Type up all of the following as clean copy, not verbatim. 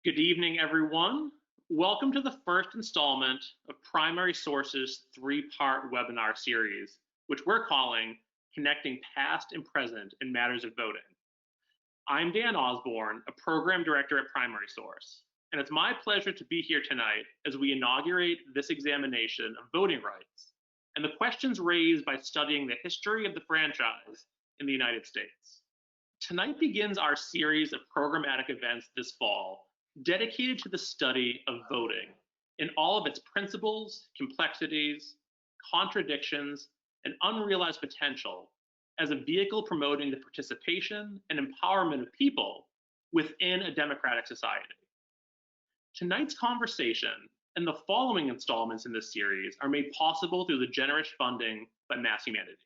Good evening, everyone. Welcome to the first installment of Primary Sources' three-part webinar series, which we're calling Connecting Past and Present in Matters of Voting. I'm Dan Osborne, a program director at Primary Source, and it's my pleasure to be here tonight as we inaugurate this examination of voting rights and the questions raised by studying the history of the franchise in the United States. Tonight begins our series of programmatic events this fall dedicated to the study of voting in all of its principles, complexities, contradictions, and unrealized potential as a vehicle promoting the participation and empowerment of people within a democratic society. Tonight's conversation and the following installments in this series are made possible through the generous funding by Mass Humanities.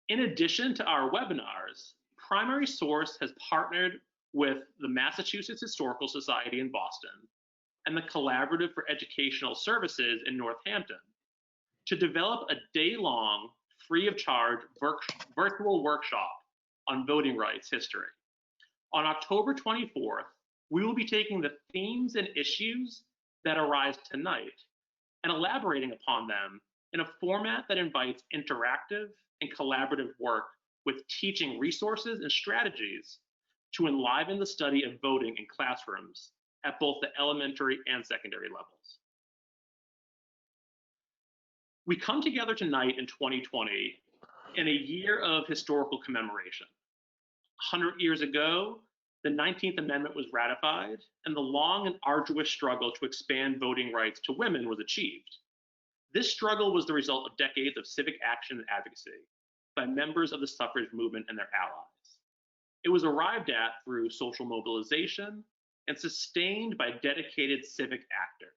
In addition to our webinars, Primary Source has partnered with the Massachusetts Historical Society in Boston and the Collaborative for Educational Services in Northampton to develop a day-long, free-of-charge virtual workshop on voting rights history. On October 24th, we will be taking the themes and issues that arise tonight and elaborating upon them in a format that invites interactive and collaborative work with teaching resources and strategies to enliven the study of voting in classrooms at both the elementary and secondary levels. We come together tonight in 2020 in a year of historical commemoration. 100 years ago, the 19th Amendment was ratified, and the long and arduous struggle to expand voting rights to women was achieved. This struggle was the result of decades of civic action and advocacy by members of the suffrage movement and their allies. It was arrived at through social mobilization and sustained by dedicated civic actors.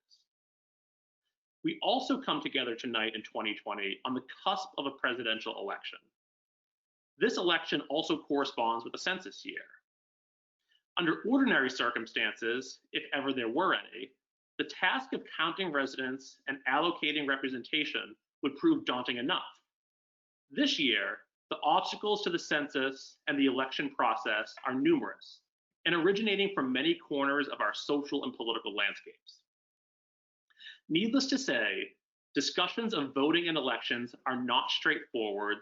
We also come together tonight in 2020 on the cusp of a presidential election. This election also corresponds with a census year. Under ordinary circumstances, if ever there were any, the task of counting residents and allocating representation would prove daunting enough. This year, the obstacles to the census and the election process are numerous and originating from many corners of our social and political landscapes. Needless to say, discussions of voting and elections are not straightforward,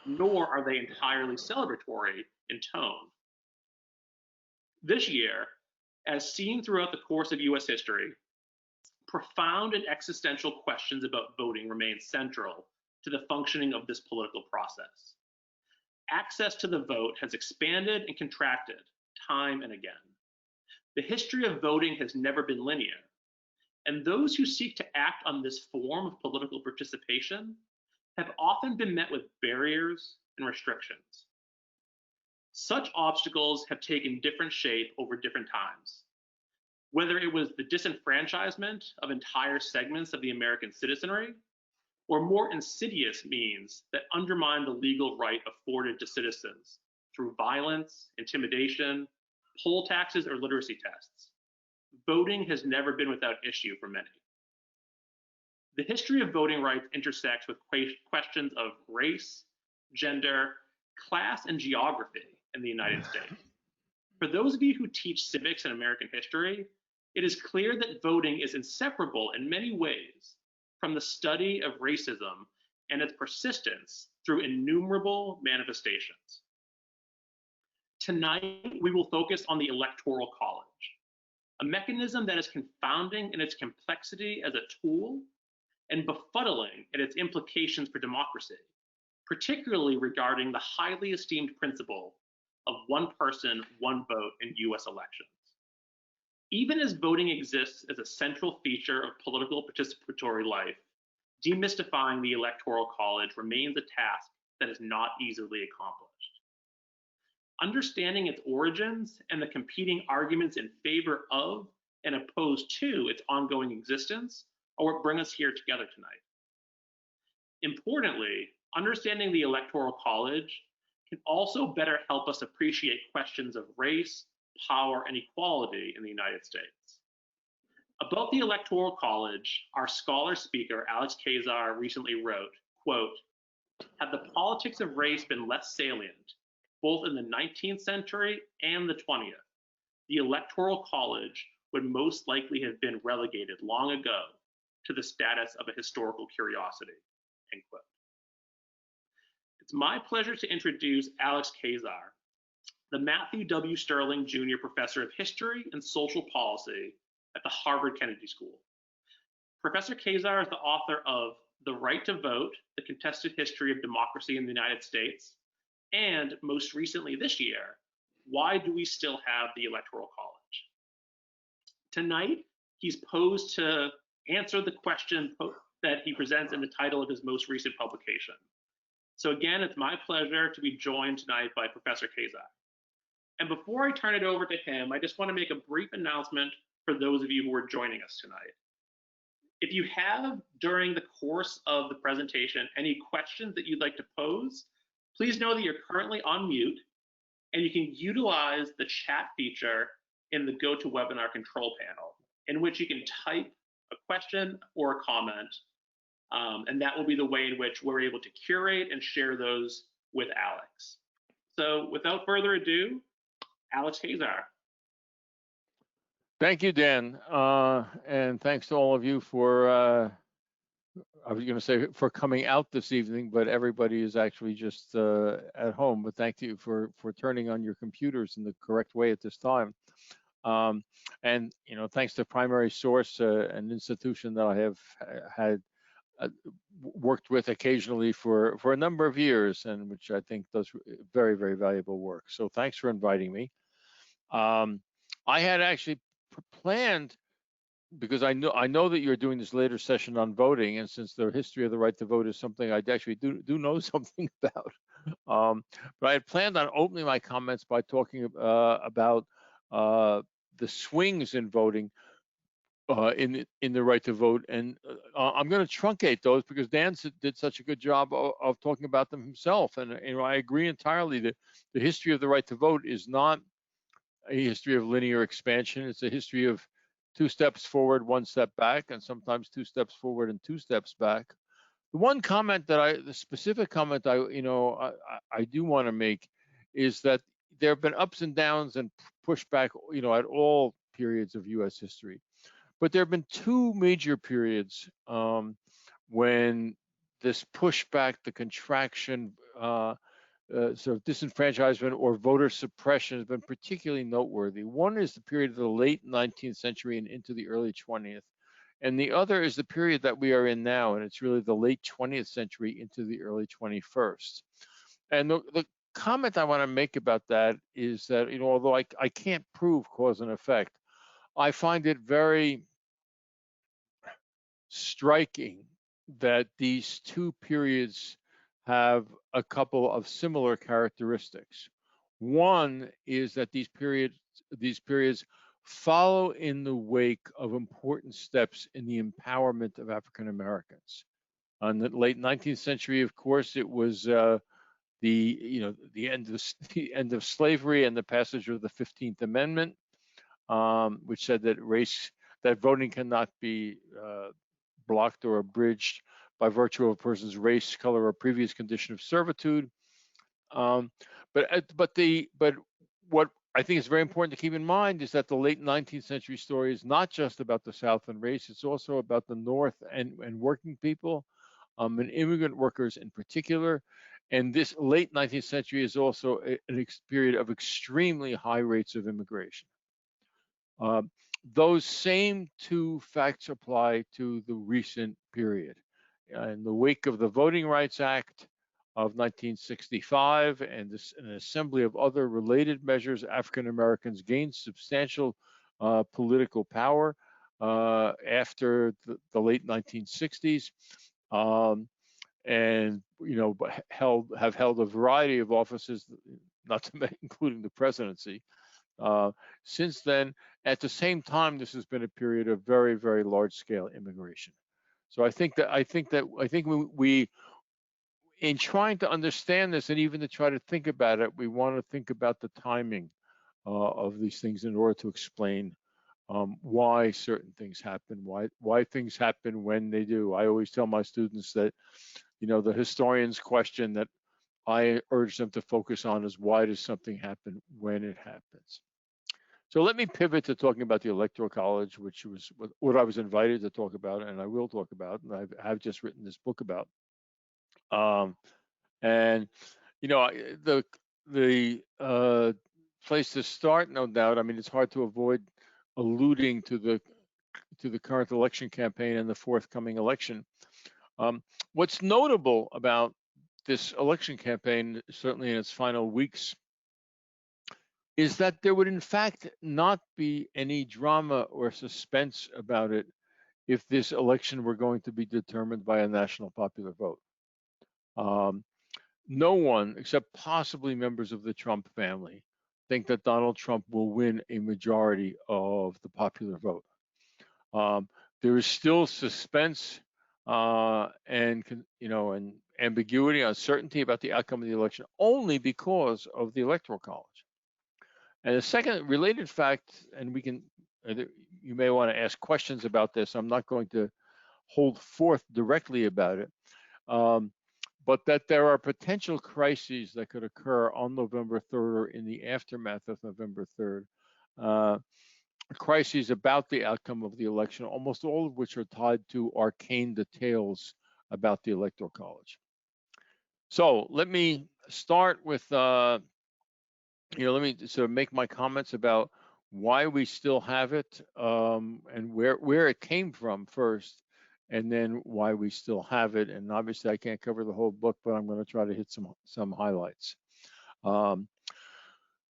nor are they entirely celebratory in tone. This year, as seen throughout the course of US history, profound and existential questions about voting remain central to the functioning of this political process. Access to the vote has expanded and contracted time and again. The history of voting has never been linear, and those who seek to act on this form of political participation have often been met with barriers and restrictions. Such obstacles have taken different shape over different times, whether it was the disenfranchisement of entire segments of the American citizenry, or more insidious means that undermine the legal right afforded to citizens through violence, intimidation, poll taxes, or literacy tests. Voting has never been without issue for many. The history of voting rights intersects with questions of race, gender, class, and geography in the United States. For those of you who teach civics and American history, it is clear that voting is inseparable in many ways from the study of racism and its persistence through innumerable manifestations. Tonight, we will focus on the Electoral College, a mechanism that is confounding in its complexity as a tool and befuddling in its implications for democracy, particularly regarding the highly esteemed principle of one person, one vote in US elections. Even as voting exists as a central feature of political participatory life, demystifying the Electoral College remains a task that is not easily accomplished. Understanding its origins and the competing arguments in favor of and opposed to its ongoing existence are what bring us here together tonight. Importantly, understanding the Electoral College can also better help us appreciate questions of race, power, and equality in the United States. About the Electoral College, our scholar speaker, Alex Keyssar, recently wrote, quote, "Had the politics of race been less salient, both in the 19th century and the 20th, the Electoral College would most likely have been relegated long ago to the status of a historical curiosity, end quote. It's my pleasure to introduce Alex Keyssar, the Matthew W. Sterling Jr. Professor of History and Social Policy at the Harvard Kennedy School. Professor Keyssar is the author of The Right to Vote, The Contested History of Democracy in the United States, and most recently this year, Why Do We Still Have the Electoral College? Tonight, he's posed to answer the question that he presents in the title of his most recent publication. So again, it's my pleasure to be joined tonight by Professor Keyssar. And before I turn it over to him, I just want to make a brief announcement for those of you who are joining us tonight. If you have, during the course of the presentation, any questions that you'd like to pose, please know that you're currently on mute, and you can utilize the chat feature in the GoToWebinar control panel, in which you can type a question or a comment, and that will be the way in which we're able to curate and share those with Alex. So without further ado, Alex Keyssar. Thank you, Dan, and thanks to all of you for, I was going to say for coming out this evening, but everybody is actually just at home. But thank you for turning on your computers in the correct way at this time. And thanks to Primary Source, an institution that I have had worked with occasionally for a number of years, and which I think does very, very valuable work. So thanks for inviting me. I had actually planned, because I know that you're doing this later session on voting, and since the history of the right to vote is something I actually do know something about, but I had planned on opening my comments by talking about the swings in voting in the right to vote, and I'm going to truncate those because Dan did such a good job of talking about them himself, and I agree entirely that the history of the right to vote is not a history of linear expansion. It's a history of 2 steps forward, 1 step back, and sometimes 2 steps forward and 2 steps back. The specific comment I do want to make is that there have been ups and downs and pushback, at all periods of U.S. history. But there have been 2 major periods when this pushback, the contraction, sort of disenfranchisement or voter suppression has been particularly noteworthy. One is the period of the late 19th century and into the early 20th. And the other is the period that we are in now, and it's really the late 20th century into the early 21st. And the comment I want to make about that is that, although I can't prove cause and effect, I find it very striking that these 2 periods have a couple of similar characteristics. One is that these periods follow in the wake of important steps in the empowerment of African Americans. In the late 19th century, of course, it was the end of slavery and the passage of the 15th Amendment, which said that voting cannot be blocked or abridged by virtue of a person's race, color, or previous condition of servitude. But what I think is very important to keep in mind is that the late 19th century story is not just about the South and race, it's also about the North and working people, and immigrant workers in particular. And this late 19th century is also a period of extremely high rates of immigration. Those same 2 facts apply to the recent period. In the wake of the Voting Rights Act of 1965 and an assembly of other related measures, African Americans gained substantial political power after the late 1960s, and have held a variety of offices, not to mention including the presidency. Since then, at the same time, this has been a period of very, very large-scale immigration. So I think we, in trying to understand this and even to try to think about it, we want to think about the timing of these things in order to explain why certain things happen, why things happen when they do. I always tell my students that, the historian's question that I urge them to focus on is, why does something happen when it happens? So let me pivot to talking about the Electoral College, which was what I was invited to talk about, and I will talk about, and I've just written this book about. And you know, the place to start, no doubt. I mean, it's hard to avoid alluding to the current election campaign and the forthcoming election. What's notable about this election campaign, certainly in its final weeks, is that there would in fact not be any drama or suspense about it if this election were going to be determined by a national popular vote. No one, except possibly members of the Trump family, think that Donald Trump will win a majority of the popular vote. There is still suspense and ambiguity, uncertainty about the outcome of the election, only because of the Electoral College. And the second related fact, and you may want to ask questions about this. I'm not going to hold forth directly about it, but that there are potential crises that could occur on November 3rd or in the aftermath of November 3rd. Crises about the outcome of the election, almost all of which are tied to arcane details about the Electoral College. So let me start with, let me sort of make my comments about why we still have it and where it came from first, and then why we still have it. And obviously, I can't cover the whole book, but I'm going to try to hit some highlights.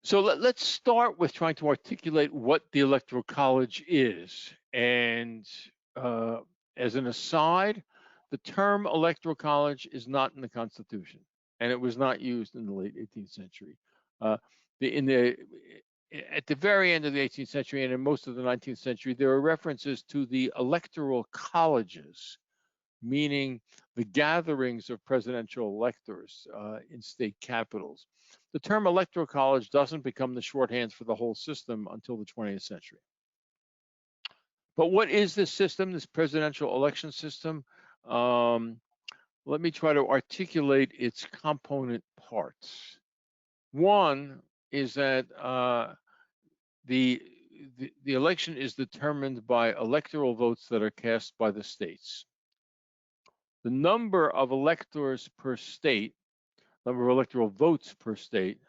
So let's start with trying to articulate what the Electoral College is. And as an aside, the term Electoral College is not in the Constitution, and it was not used in the late 18th century. At the very end of the 18th century and in most of the 19th century, there are references to the electoral colleges, meaning the gatherings of presidential electors in state capitals. The term Electoral College doesn't become the shorthand for the whole system until the 20th century. But what is this system, this presidential election system? Let me try to articulate its component parts. One is that the election is determined by electoral votes that are cast by the states. The number of electors per state, number of electoral votes per state,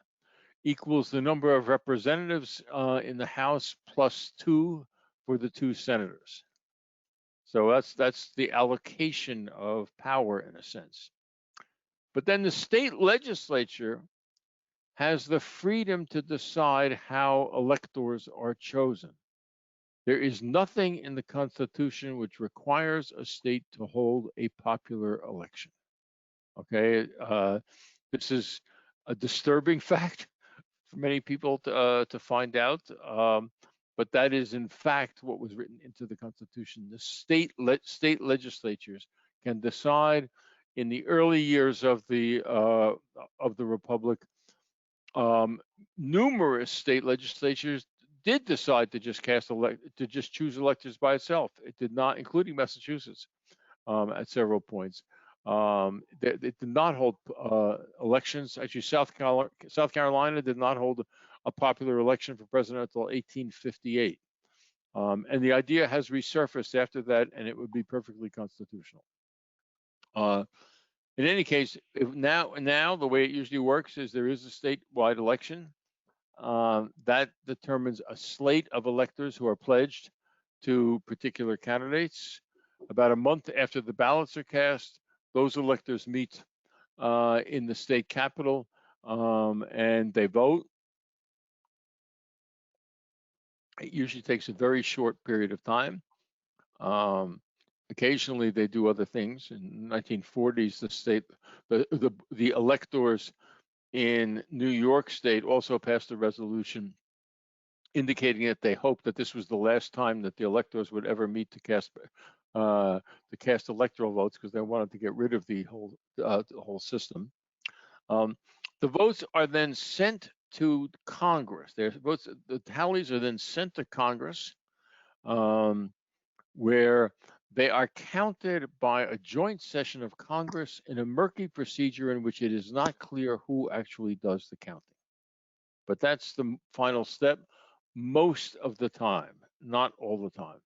equals the number of representatives in the House plus 2 for the 2 senators. So that's the allocation of power in a sense. But then the state legislature has the freedom to decide how electors are chosen. There is nothing in the Constitution which requires a state to hold a popular election. Okay, this is a disturbing fact for many people to find out, but that is in fact what was written into the Constitution. The state legislatures can decide. In the early years of the Republic, numerous state legislatures did decide to just choose electors by itself. It did not, including Massachusetts, at several points. It did not hold elections. Actually, South Carolina did not hold a popular election for president until 1858. And the idea has resurfaced after that, and it would be perfectly constitutional. In any case, now the way it usually works is there is a statewide election that determines a slate of electors who are pledged to particular candidates. About a month after the ballots are cast, those electors meet in the state capitol and they vote. It usually takes a very short period of time. Occasionally they do other things. In the 1940s, the electors in New York State also passed a resolution indicating that they hoped that this was the last time that the electors would ever meet to cast electoral votes, because they wanted to get rid of the whole system. The votes are then sent to Congress. The tallies are then sent to Congress, where they are counted by a joint session of Congress in a murky procedure in which it is not clear who actually does the counting. But that's the final step. most of the time, not all the time.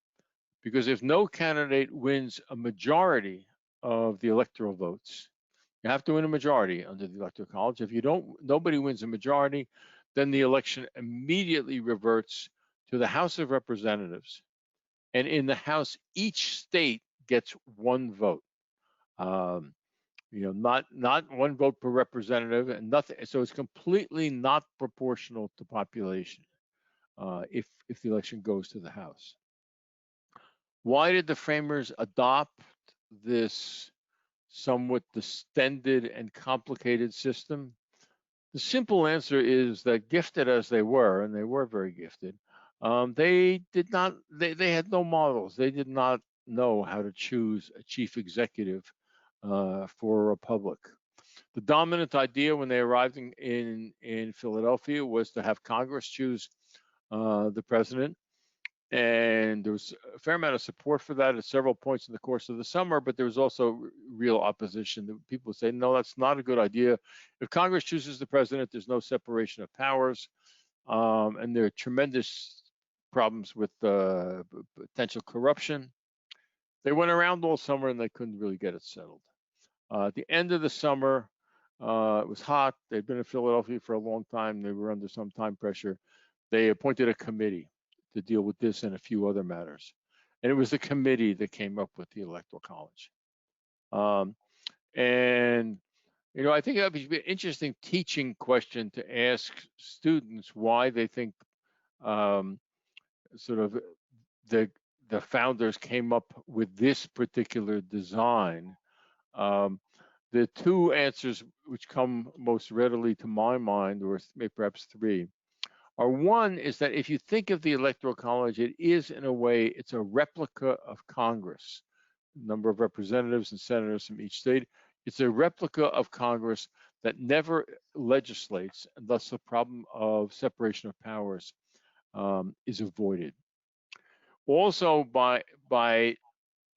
Because if no candidate wins a majority of the electoral votes, you have to win a majority under the Electoral College. If you don't, nobody wins a majority, then the election immediately reverts to the House of Representatives. And in the House, each state gets one vote. Not one vote per representative, and nothing. So it's completely not proportional to population if the election goes to the House. Why did the framers adopt this somewhat distended and complicated system? The simple answer is that, gifted as they were, and they were very gifted, they had no models. They did not know how to choose a chief executive for a republic. The dominant idea when they arrived in Philadelphia was to have Congress choose the president. And there was a fair amount of support for that at several points in the course of the summer, but there was also real opposition. People would say, no, that's not a good idea. If Congress chooses the president, there's no separation of powers, and there are tremendous problems with potential corruption. They went around all summer and they couldn't really get it settled. At the end of the summer, it was hot. They'd been in Philadelphia for a long time. They were under some time pressure. They appointed a committee to deal with this and a few other matters. And it was the committee that came up with the Electoral College. I think that would be an interesting teaching question to ask students why they think sort of the founders came up with this particular design. The two answers which come most readily to my mind, or maybe perhaps three, are one is that if you think of the Electoral College, it is in a way, it's a replica of Congress, number of representatives and senators from each state. It's a replica of Congress that never legislates, and thus the problem of separation of powers is avoided. Also, by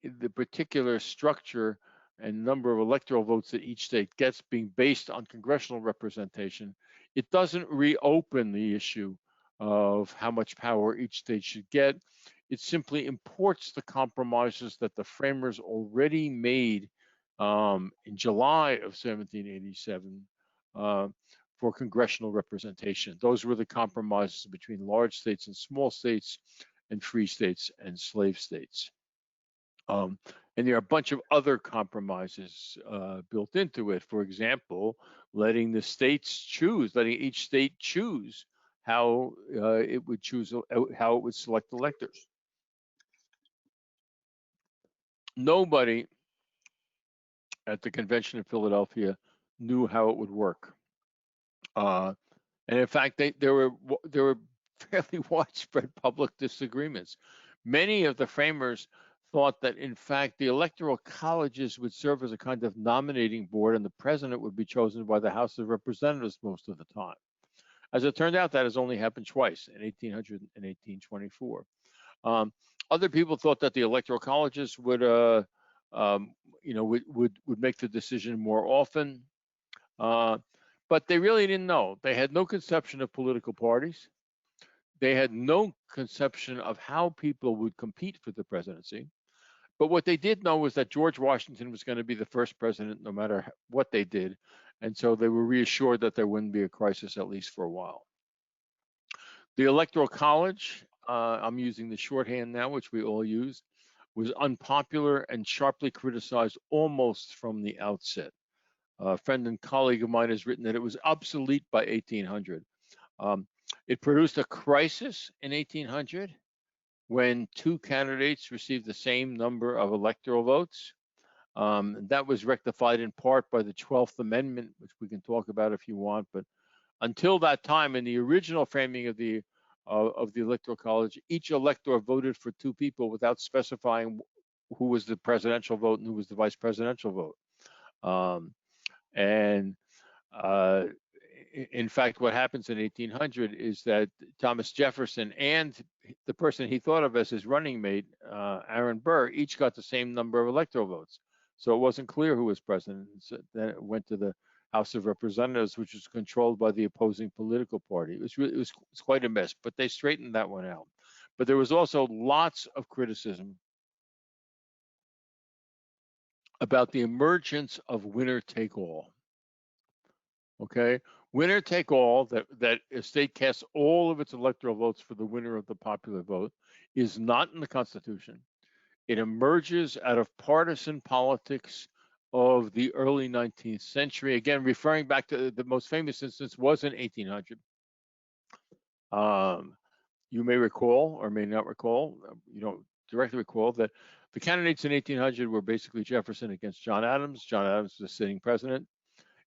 the particular structure and number of electoral votes that each state gets being based on congressional representation, it doesn't reopen the issue of how much power each state should get. It simply imports the compromises that the framers already made in July of 1787 for congressional representation. Those were the compromises between large states and small states, and free states and slave states. And there are a bunch of other compromises built into it. For example, letting each state choose how it would select electors. Nobody at the convention in Philadelphia knew how it would work. And in fact, there were fairly widespread public disagreements. Many of the framers thought that, in fact, the electoral colleges would serve as a kind of nominating board, and the president would be chosen by the House of Representatives most of the time. As it turned out, that has only happened twice, in 1800 and 1824. Other people thought that the electoral colleges would make the decision more often, but they really didn't know. They had no conception of political parties. They had no conception of how people would compete for the presidency. But what they did know was that George Washington was going to be the first president no matter what they did. And so they were reassured that there wouldn't be a crisis, at least for a while. The Electoral College, I'm using the shorthand now, which we all use, was unpopular and sharply criticized almost from the outset. A friend and colleague of mine has written that it was obsolete by 1800. It produced a crisis in 1800 when two candidates received the same number of electoral votes. That was rectified in part by the 12th Amendment, which we can talk about if you want. But until that time, in the original framing of the Electoral College, each elector voted for two people without specifying who was the presidential vote and who was the vice presidential vote. In fact, what happens in 1800 is that Thomas Jefferson and the person he thought of as his running mate, Aaron Burr, each got the same number of electoral votes. So it wasn't clear who was president. So then it went to the House of Representatives, which was controlled by the opposing political party. It was quite a mess, but they straightened that one out. But there was also lots of criticism about the emergence of winner take all. Okay, winner take all, that a state casts all of its electoral votes for the winner of the popular vote, is not in the Constitution. It emerges out of partisan politics of the early 19th century. Again, referring back to the most famous instance was in 1800. You may recall, or may not recall, you don't directly recall, that the candidates in 1800 were basically Jefferson against John Adams. John Adams was the sitting president.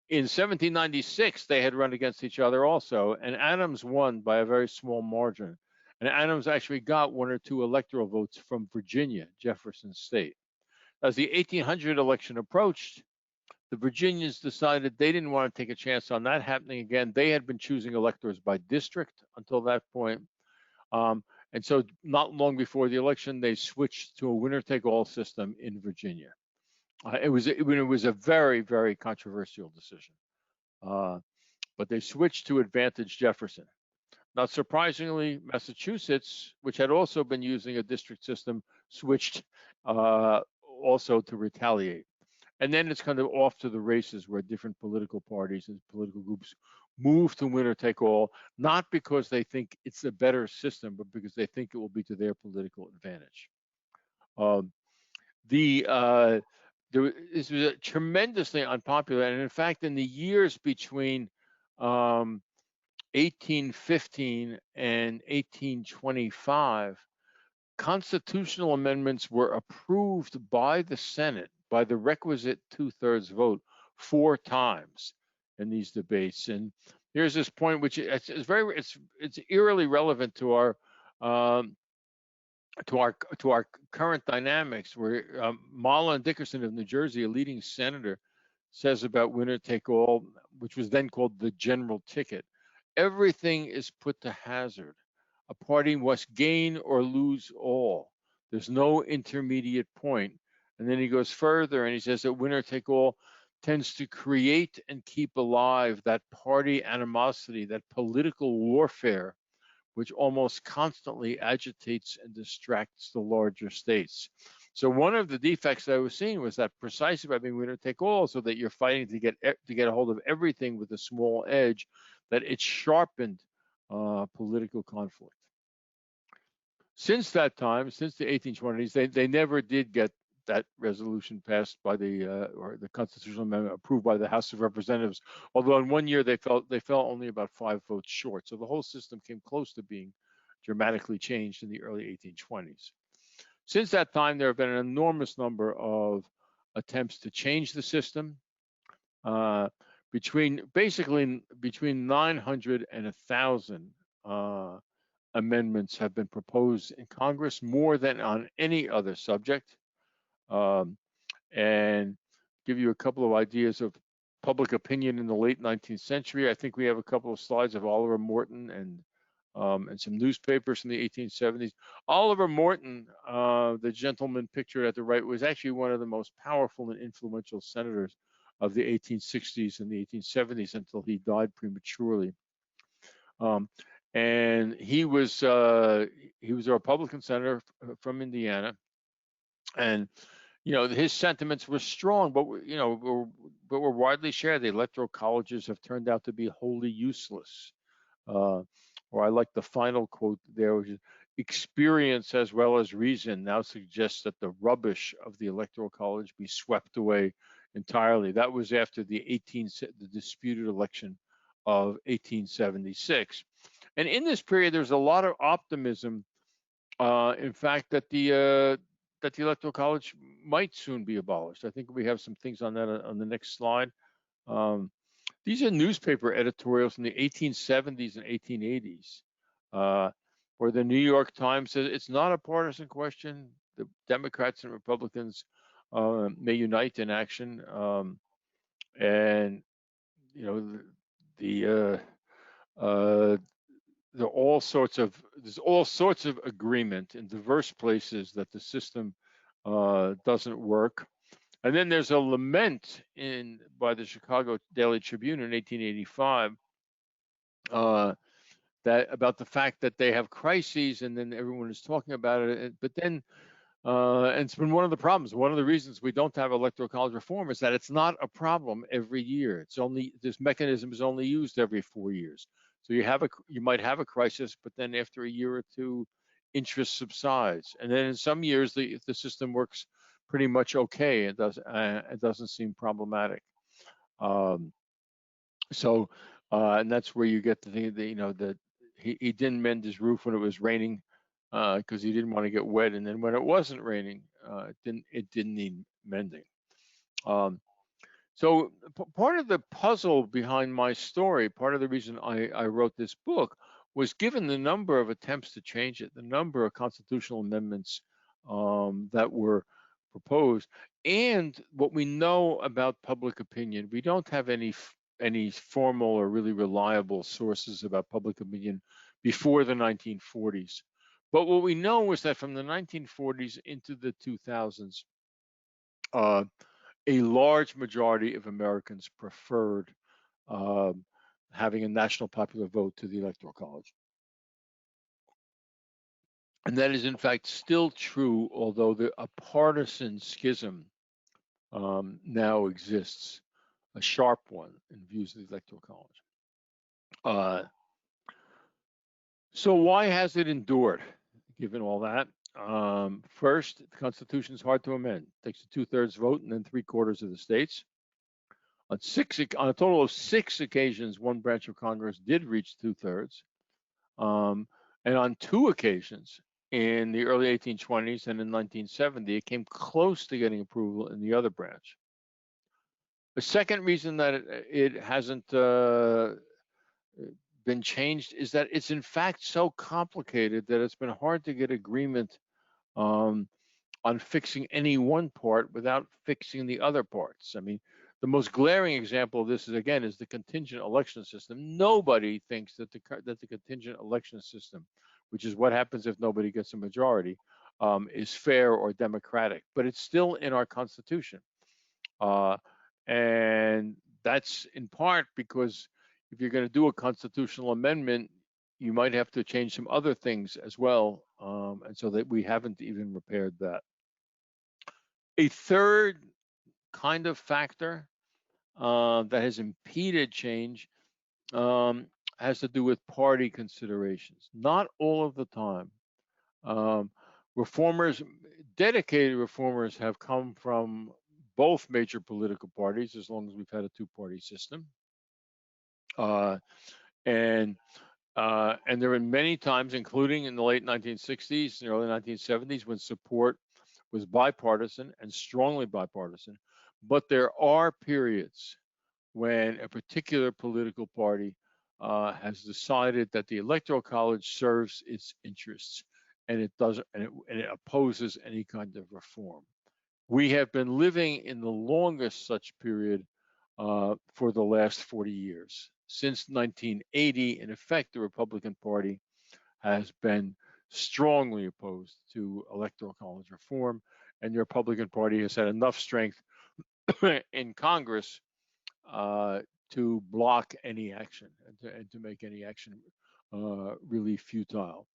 In 1796, they had run against each other also, and Adams won by a very small margin. And Adams actually got 1 or 2 electoral votes from Virginia, Jefferson's state. As the 1800 election approached, the Virginians decided they didn't want to take a chance on that happening again. They had been choosing electors by district until that point. And so not long before the election, they switched to a winner-take-all system in Virginia. It was a very, very controversial decision. But they switched to advantage Jefferson. Not surprisingly, Massachusetts, which had also been using a district system, switched also to retaliate. And then it's kind of off to the races where different political parties and political groups move to winner take all, not because they think it's a better system, but because they think it will be to their political advantage. This was tremendously unpopular, and in fact, in the years between 1815 and 1825, constitutional amendments were approved by the Senate by the requisite 2/3 vote 4 times in these debates. And here's this point, which it's eerily relevant to our current dynamics, where Marlon Dickerson of New Jersey, a leading senator, says about winner take all, which was then called the general ticket. Everything is put to hazard. A party must gain or lose all. There's no intermediate point. And then he goes further and he says that winner take all tends to create and keep alive that party animosity, that political warfare, which almost constantly agitates and distracts the larger states. So one of the defects that I was seeing was that precisely by being winner take all, so that you're fighting to get a hold of everything with a small edge, that it sharpened political conflict. Since that time, since the 1820s, they never did get that resolution passed by or the constitutional amendment approved by the House of Representatives. Although in one year they fell only about 5 votes short. So the whole system came close to being dramatically changed in the early 1820s. Since that time, there have been an enormous number of attempts to change the system. Between 900 and 1,000 amendments have been proposed in Congress, more than on any other subject. And give you a couple of ideas of public opinion in the late 19th century. I think we have a couple of slides of Oliver Morton and some newspapers from the 1870s. Oliver Morton, the gentleman pictured at the right, was actually one of the most powerful and influential senators of the 1860s and the 1870s until he died prematurely. And he was a Republican senator from Indiana, and his sentiments were strong, but were widely shared. The electoral colleges have turned out to be wholly useless. Or I like the final quote there, which is, experience as well as reason now suggests that the rubbish of the electoral college be swept away entirely. That was after the disputed election of 1876. And in this period, there's a lot of optimism, in fact, that the electoral college might soon be abolished. I think we have some things on that on the next slide. These are newspaper editorials from the 1870s and 1880s, where the New York Times says it's not a partisan question. The Democrats and Republicans may unite in action, and there's all sorts of agreement in diverse places that the system doesn't work. And then there's a lament by the Chicago Daily Tribune in 1885 that about the fact that they have crises, and then everyone is talking about it. But then, and it's been one of the problems. One of the reasons we don't have electoral college reform is that it's not a problem every year. It's only this mechanism is only used every 4 years. So you might have a crisis, but then after a year or two, interest subsides, and then in some years the system works pretty much okay. It doesn't seem problematic. Um, so and that's where you get the thing that that he didn't mend his roof when it was raining because he didn't want to get wet, and then when it wasn't raining, it didn't need mending. Um, so part of the puzzle behind my story, part of the reason I wrote this book, was given the number of attempts to change it, the number of constitutional amendments that were proposed, and what we know about public opinion. We don't have any formal or really reliable sources about public opinion before the 1940s. But what we know is that from the 1940s into the 2000s, a large majority of Americans preferred having a national popular vote to the Electoral College. And that is, in fact, still true, although a partisan schism now exists, a sharp one in views of the Electoral College. So why has it endured, given all that? First, the Constitution is hard to amend. It takes a 2/3 vote and then 3/4 of the states. On a total of 6 occasions, one branch of Congress did reach 2/3. And on 2 occasions, in the early 1820s and in 1970, it came close to getting approval in the other branch. The second reason that it hasn't been changed is that it's in fact so complicated that it's been hard to get agreement on fixing any one part without fixing the other parts. I mean, the most glaring example of this is the contingent election system. Nobody thinks that the contingent election system, which is what happens if nobody gets a majority, is fair or democratic, but it's still in our Constitution. And that's in part because if you're going to do a constitutional amendment, you might have to change some other things as well, and so that we haven't even repaired that. A third kind of factor that has impeded change has to do with party considerations. Not all of the time. Dedicated reformers have come from both major political parties, as long as we've had a 2-party system. And there were many times, including in the late 1960s and early 1970s, when support was bipartisan and strongly bipartisan. But there are periods when a particular political party has decided that the Electoral College serves its interests, and it doesn't, and it opposes any kind of reform. We have been living in the longest such period for the last 40 years. Since 1980, in effect, the Republican Party has been strongly opposed to Electoral College reform, and the Republican Party has had enough strength in Congress to block any action and to make any action really futile.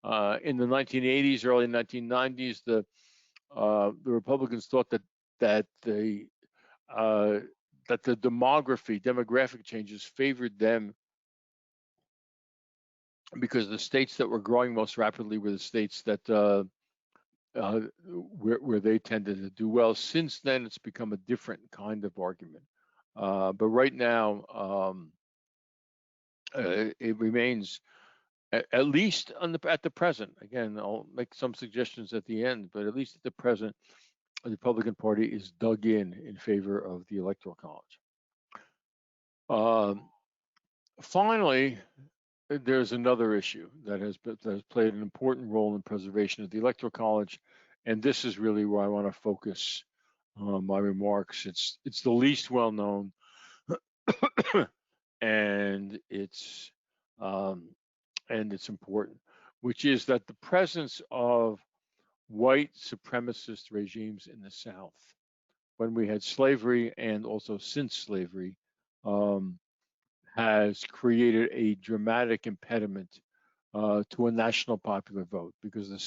In the 1980s, early 1990s, the Republicans thought that the demographic changes favored them because the states that were growing most rapidly were the states that where they tended to do well. Since then, it's become a different kind of argument. But right now, it remains, at least at the present. Again, I'll make some suggestions at the end, but at least at the present, the Republican Party is dug in favor of the Electoral College. Finally, there's another issue that has played an important role in preservation of the Electoral College, and this is really where I want to focus my remarks. It's the least well known, and it's important, which is that the presence of white supremacist regimes in the South, when we had slavery and also since slavery, has created a dramatic impediment to a national popular vote, because the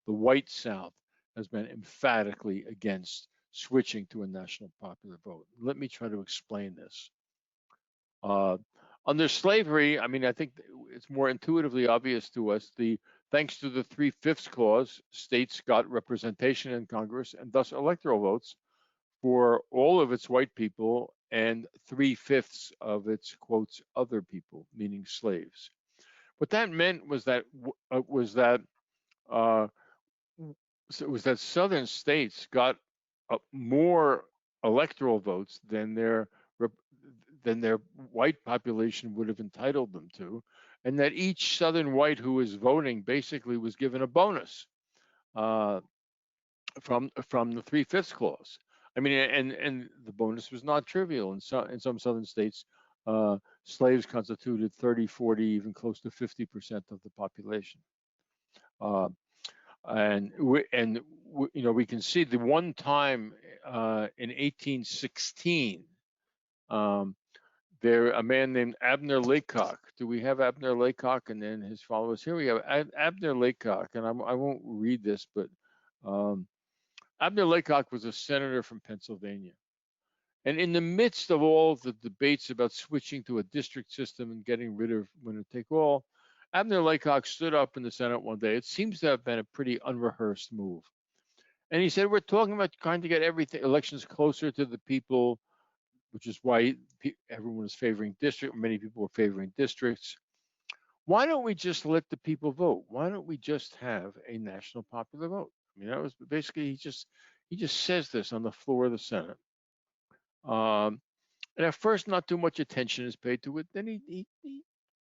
white South has been emphatically against switching to a national popular vote. Let me try to explain this. Under slavery, I mean, I think it's more intuitively obvious to us. Thanks to the 3/5 clause, states got representation in Congress and thus electoral votes for all of its white people and 3/5 of its, quotes, other people, meaning slaves. What that meant was that Southern states got more electoral votes than their white population would have entitled them to, and that each Southern white who was voting basically was given a bonus from the 3/5 clause. I mean, and the bonus was not trivial. In some Southern states, slaves constituted 30, 40, even close to 50% of the population. We can see the one time in 1816, a man named Abner Laycock. Do we have Abner Laycock and then his followers? Here we have Abner Laycock, and I won't read this, but Abner Laycock was a senator from Pennsylvania. And in the midst of all the debates about switching to a district system and getting rid of winner take all, Abner Laycock stood up in the Senate one day. It seems to have been a pretty unrehearsed move. And he said, we're talking about trying to get elections closer to the people, which is why everyone is favoring districts. Many people were favoring districts. Why don't we just let the people vote? Why don't we just have a national popular vote? I mean, that was basically, he just says this on the floor of the Senate. And at first, not too much attention is paid to it. Then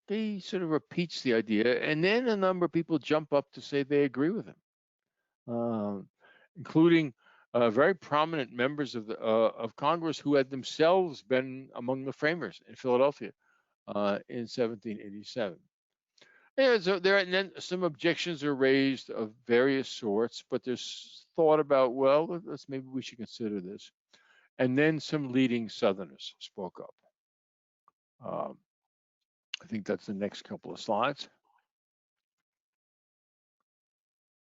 he sort of repeats the idea, and then a number of people jump up to say they agree with him, including very prominent members of Congress who had themselves been among the framers in Philadelphia in 1787. And then some objections are raised of various sorts, but there's thought about, well, maybe we should consider this. And then some leading Southerners spoke up. I think that's the next couple of slides.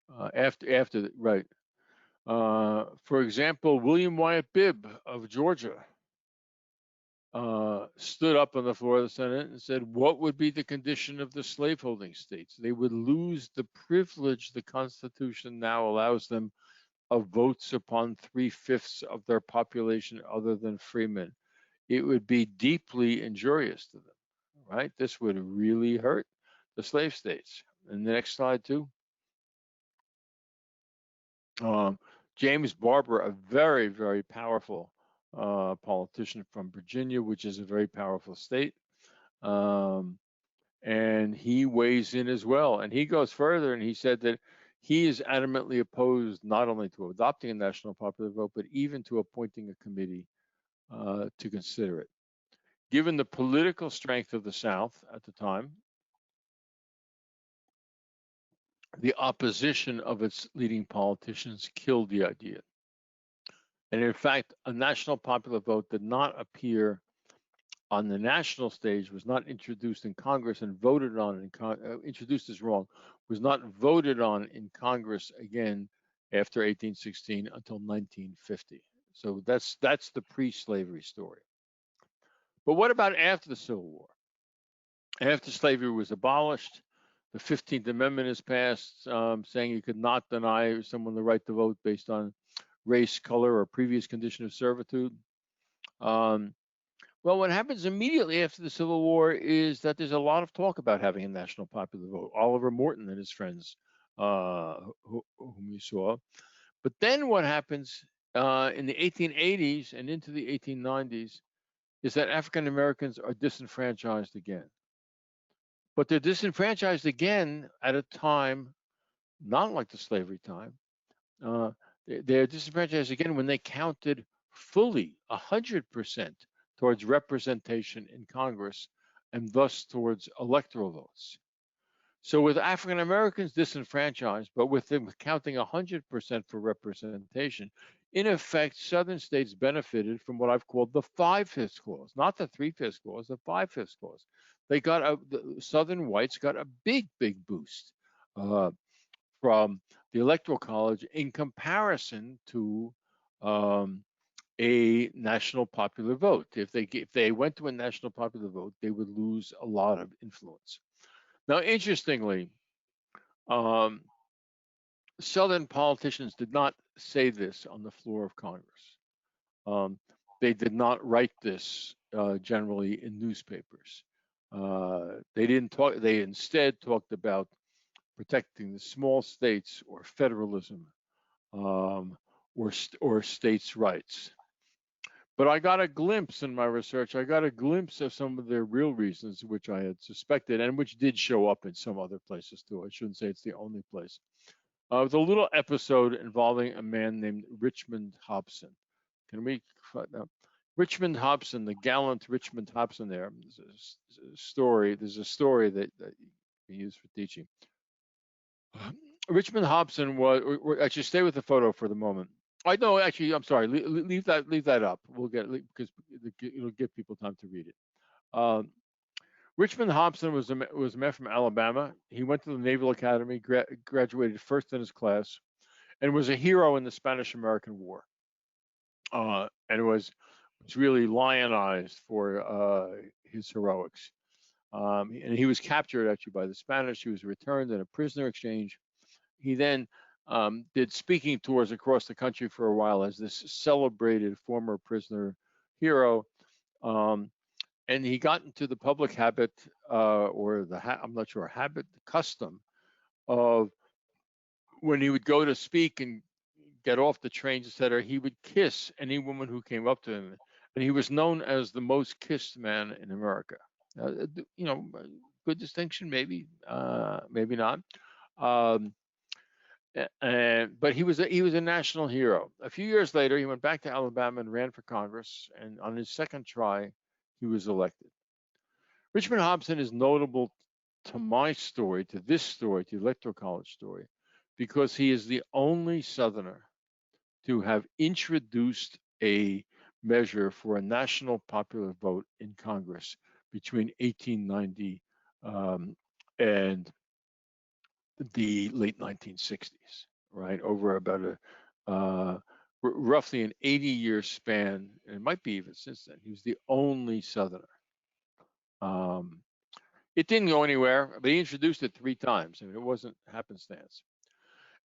Right. For example, William Wyatt Bibb of Georgia stood up on the floor of the Senate and said, what would be the condition of the slaveholding states? They would lose the privilege the Constitution now allows them of votes upon 3/5 of their population other than freemen. It would be deeply injurious to them, right? This would really hurt the slave states. And the next slide, too. James Barber, a very, very powerful politician from Virginia, which is a very powerful state. And he weighs in as well. And he goes further, and he said that he is adamantly opposed not only to adopting a national popular vote, but even to appointing a committee to consider it. Given the political strength of the South at the time, the opposition of its leading politicians killed the idea. And in fact, a national popular vote did not appear on the national stage, was not introduced in Congress and voted on introduced is wrong, was not voted on in Congress again after 1816 until 1950. So that's the pre-slavery story. But what about after the Civil War? After slavery was abolished, the 15th Amendment is passed, saying you could not deny someone the right to vote based on race, color, or previous condition of servitude. Well, what happens immediately after the Civil War is that there's a lot of talk about having a national popular vote. Oliver Morton and his friends, whom you saw. But then what happens in the 1880s and into the 1890s is that African Americans are disenfranchised again. But they're disenfranchised again at a time, not like the slavery time. They're disenfranchised again when they counted fully 100% towards representation in Congress and thus towards electoral votes. So with African Americans disenfranchised, but with them counting 100% for representation, in effect, Southern states benefited from what I've called the 5/5 clause, not the 3/5 clause, the 5/5 clause. The Southern whites got a big, big boost from the Electoral College in comparison to a national popular vote. If they went to a national popular vote, they would lose a lot of influence. Now, interestingly, um, Southern politicians did not say this on the floor of Congress. They did not write this generally in newspapers. They didn't talk. They instead talked about protecting the small states or federalism or states' rights. But I got a glimpse in my research. I got a glimpse of some of their real reasons, which I had suspected, and which did show up in some other places too. I shouldn't say it's the only place. It was a little episode involving a man named Richmond Hobson. Can we? No. Richmond Hobson, the gallant Richmond Hobson. There's a story. There's a story that we use for teaching. Richmond Hobson was. Actually, stay with the photo for the moment. I know. Actually, I'm sorry. Leave that up. We'll get because it'll give people time to read it. Richmond Hobson was a man from Alabama. He went to the Naval Academy, graduated first in his class, and was a hero in the Spanish-American War. And was really lionized for his heroics. And he was captured actually by the Spanish. He was returned in a prisoner exchange. He then did speaking tours across the country for a while as this celebrated former prisoner hero. And he got into the public habit, I'm not sure, habit, custom of when he would go to speak and get off the trains, etc., he would kiss any woman who came up to him. And he was known as the most kissed man in America. Good distinction, maybe, maybe not. But he was a national hero. A few years later, he went back to Alabama and ran for Congress. And on his second try, he was elected. Richmond Hobson is notable to my story, to this story, to the Electoral College story, because he is the only Southerner to have introduced a measure for a national popular vote in Congress between 1890 and the late 1960s, right? Over about roughly an 80-year span, and it might be even since then. He was the only Southerner. It didn't go anywhere, but he introduced it 3 times. I mean, it wasn't happenstance.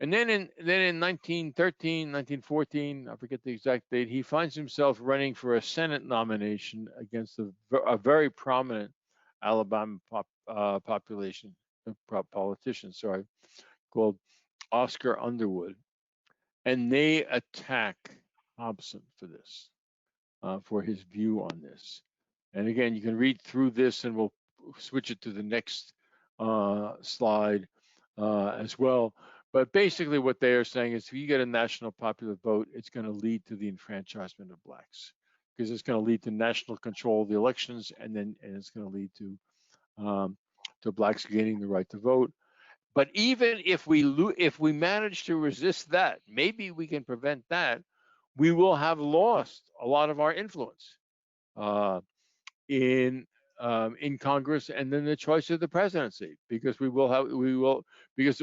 And then in 1913, 1914, I forget the exact date, he finds himself running for a Senate nomination against a very prominent Alabama politician, called Oscar Underwood. And they attack Hobson for this, for his view on this. And again, you can read through this, and we'll switch it to the next slide as well. But basically what they are saying is if you get a national popular vote, it's going to lead to the enfranchisement of blacks, because it's going to lead to national control of the elections, and it's going to lead to blacks gaining the right to vote. But even if we manage to resist that, maybe we can prevent that, we will have lost a lot of our influence in Congress and then the choice of the presidency, because because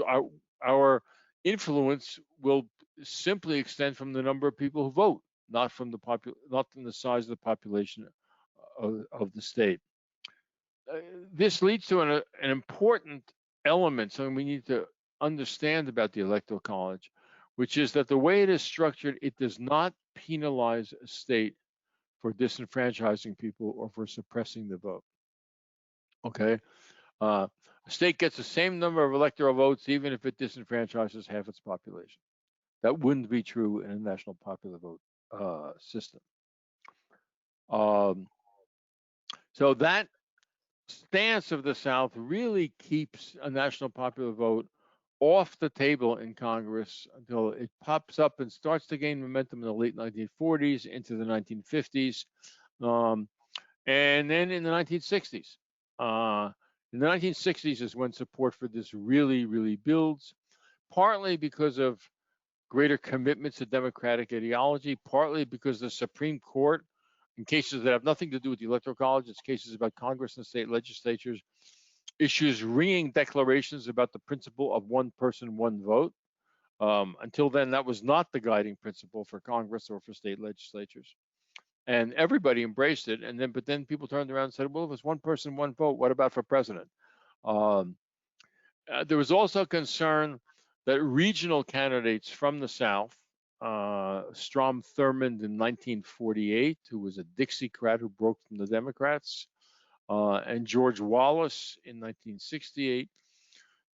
our influence will simply extend from the number of people who vote, not from the size of the population of the state. This leads to an important element, something we need to understand about the Electoral College, which is that the way it is structured, it does not penalize a state for disenfranchising people or for suppressing the vote. Okay, a state gets the same number of electoral votes even if it disenfranchises half its population. That wouldn't be true in a national popular vote system. So that stance of the South really keeps a national popular vote off the table in Congress until it pops up and starts to gain momentum in the late 1940s into the 1950s, and then in the 1960s. In the 1960s is when support for this really, really builds, partly because of greater commitment to democratic ideology, partly because the Supreme Court, in cases that have nothing to do with the Electoral College, it's cases about Congress and state legislatures, issues ringing declarations about the principle of one person, one vote. Until then, that was not the guiding principle for Congress or for state legislatures. And everybody embraced it. But then people turned around and said, well, if it's one person, one vote, what about for president? There was also concern that regional candidates from the South, Strom Thurmond in 1948, who was a Dixiecrat who broke from the Democrats, and George Wallace in 1968,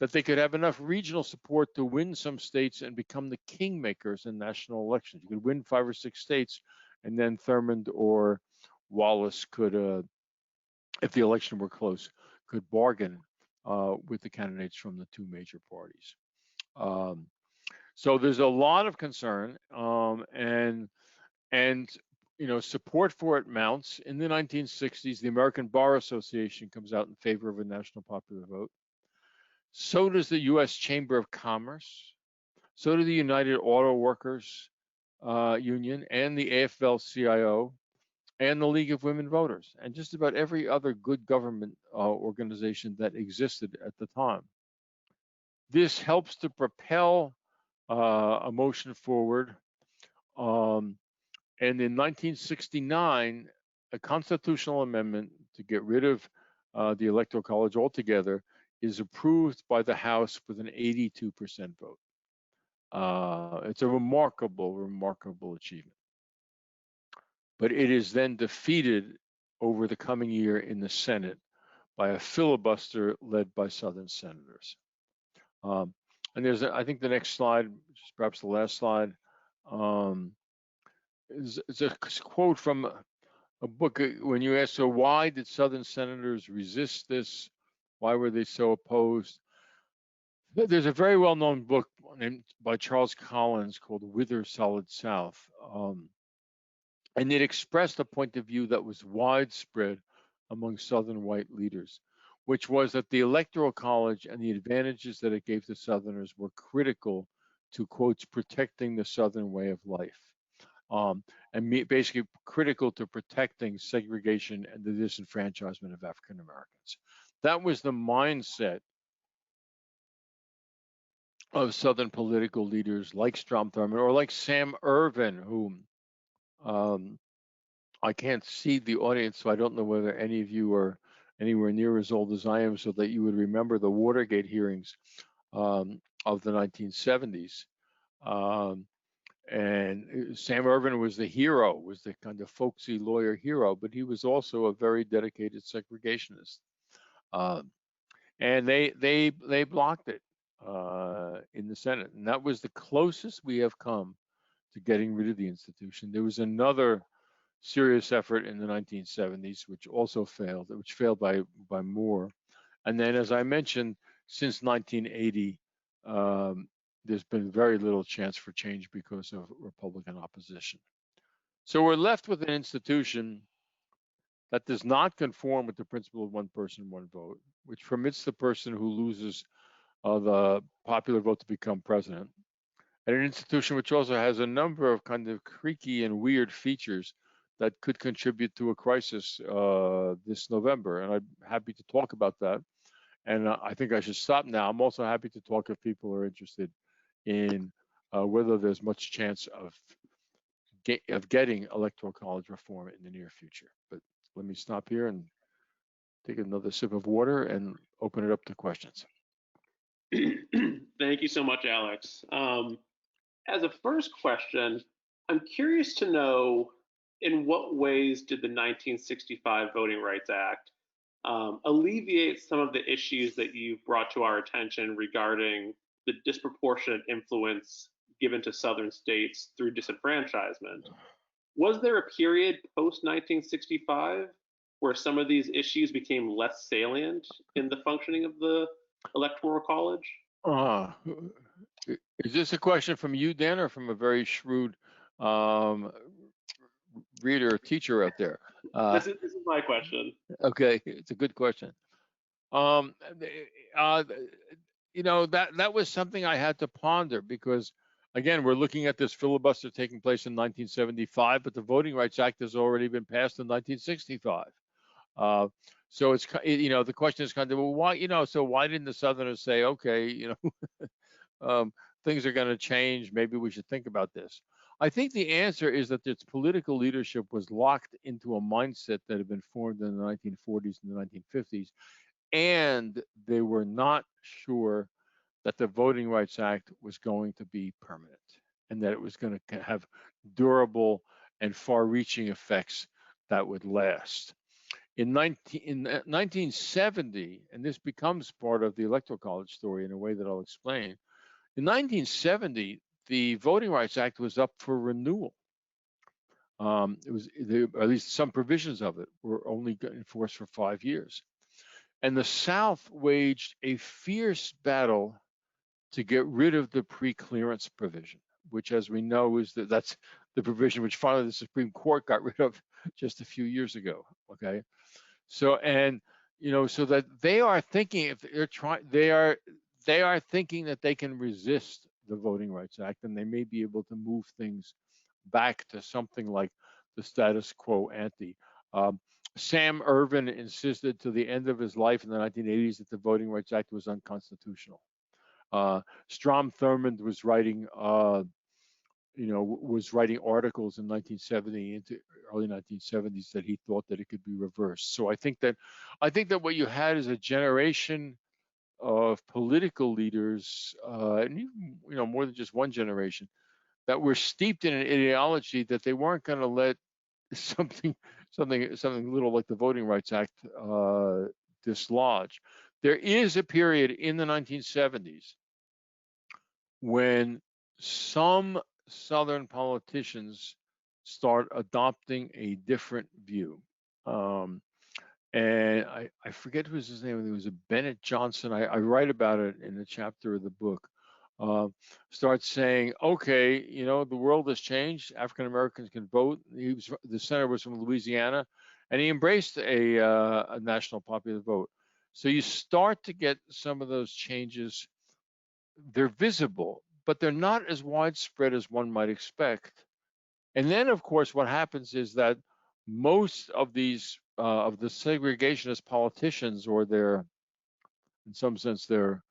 that they could have enough regional support to win some states and become the kingmakers in national elections. You could win 5 or 6 states, and then Thurmond or Wallace could, if the election were close, could bargain with the candidates from the 2 major parties. So there's a lot of concern, and support for it mounts. In the 1960s, the American Bar Association comes out in favor of a national popular vote. So does the U.S. Chamber of Commerce. So do the United Auto Workers Union and the AFL-CIO and the League of Women Voters, and just about every other good government organization that existed at the time. This helps to propel a motion forward. And in 1969, a constitutional amendment to get rid of the Electoral College altogether is approved by the House with an 82% vote. It's a remarkable, remarkable achievement. But it is then defeated over the coming year in the Senate by a filibuster led by Southern senators. And there's, I think the next slide, which is perhaps the last slide, is a quote from a book. When you ask, so why did Southern senators resist this? Why were they so opposed? There's a very well-known book by Charles Collins called Whither Solid South. And it expressed a point of view that was widespread among Southern white leaders, which was that the Electoral College and the advantages that it gave to Southerners were critical to, quotes, protecting the Southern way of life, and basically critical to protecting segregation and the disenfranchisement of African Americans. That was the mindset of Southern political leaders like Strom Thurmond or like Sam Ervin, who I can't see the audience, so I don't know whether any of you are anywhere near as old as I am, so that you would remember the Watergate hearings of the 1970s. And Sam Ervin was the hero, was the kind of folksy lawyer hero, but he was also a very dedicated segregationist. And they blocked it in the Senate, and that was the closest we have come to getting rid of the institution. There was another serious effort in the 1970s, which also failed, which failed by more. And then, as I mentioned, since 1980, there's been very little chance for change because of Republican opposition. So we're left with an institution that does not conform with the principle of one person, one vote, which permits the person who loses the popular vote to become president, and an institution which also has a number of kind of creaky and weird features that could contribute to a crisis this November. And I'm happy to talk about that. And I think I should stop now. I'm also happy to talk if people are interested in whether there's much chance of getting Electoral College reform in the near future. But let me stop here and take another sip of water and open it up to questions. Thank you so much, Alex. As a first question, I'm curious to know, in what ways did the 1965 Voting Rights Act alleviate some of the issues that you've brought to our attention regarding the disproportionate influence given to Southern states through disenfranchisement? Was there a period post-1965 where some of these issues became less salient in the functioning of the Electoral College? Is this a question from you, Dan, or from a very shrewd reader or teacher out there? This is my question. Okay, it's a good question. You know, that was something I had to ponder, because again, we're looking at this filibuster taking place in 1975, but the Voting Rights Act has already been passed in 1965. So it's, the question is kind of, well, why, so why didn't the Southerners say, okay, things are going to change. Maybe we should think about this. I think the answer is that its political leadership was locked into a mindset that had been formed in the 1940s and the 1950s, and they were not sure that the Voting Rights Act was going to be permanent and that it was going to have durable and far-reaching effects that would last. In 1970, and this becomes part of the Electoral College story in a way that I'll explain, in 1970, the Voting Rights Act was up for renewal. It was, at least some provisions of it were only enforced for 5 years. And the South waged a fierce battle to get rid of the pre-clearance provision, which, as we know, that's the provision which finally the Supreme Court got rid of just a few years ago. Okay, so so that they are thinking, if they're trying, they are thinking that they can resist the Voting Rights Act, and they may be able to move things back to something like the status quo ante. Sam Ervin insisted to the end of his life in the 1980s that the Voting Rights Act was unconstitutional. Strom Thurmond was writing, articles in 1970 into early 1970s that he thought that it could be reversed. So I think that what you had is a generation of political leaders, and even, more than just one generation, that were steeped in an ideology that they weren't going to let something little like the Voting Rights Act dislodge. There is a period in the 1970s when some Southern politicians start adopting a different view. And I forget who was his name. It was a Bennett Johnson. I write about it in a chapter of the book. Starts saying, okay, the world has changed. African Americans can vote. The senator was from Louisiana, and he embraced a national popular vote. So you start to get some of those changes. They're visible, but they're not as widespread as one might expect. And then, of course, what happens is that most of these of the segregationist politicians, or in some sense, their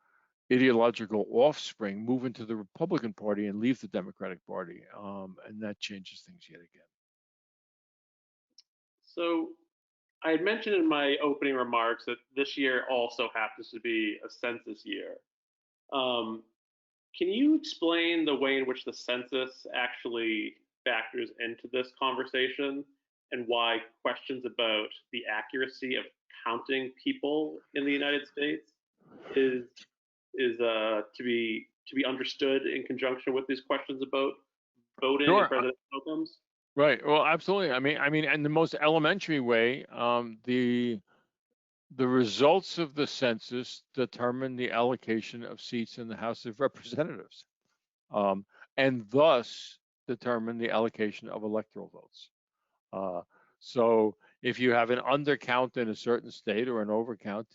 ideological offspring, move into the Republican Party and leave the Democratic Party, and that changes things yet again. So I had mentioned in my opening remarks that this year also happens to be a census year. Um, can you explain the way in which the census actually factors into this conversation, and why questions about the accuracy of counting people in the United States is to be understood in conjunction with these questions about voting and Sure. presidential outcomes? Right. Well, absolutely. I mean, in the most elementary way, the results of the census determine the allocation of seats in the House of Representatives, and thus determine the allocation of electoral votes. So if you have an undercount in a certain state or an overcount,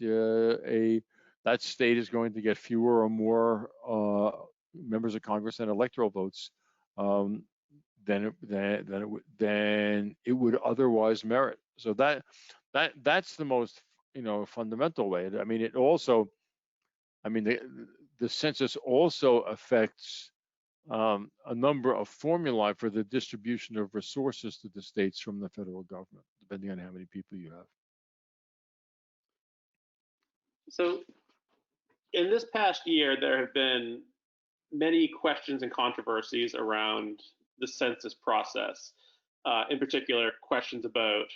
that state is going to get fewer or more members of Congress and electoral votes than it would otherwise merit. So that's the most fundamental way. I mean, the census also affects a number of formulae for the distribution of resources to the states from the federal government, depending on how many people you have. So in this past year, there have been many questions and controversies around the census process. In particular, questions about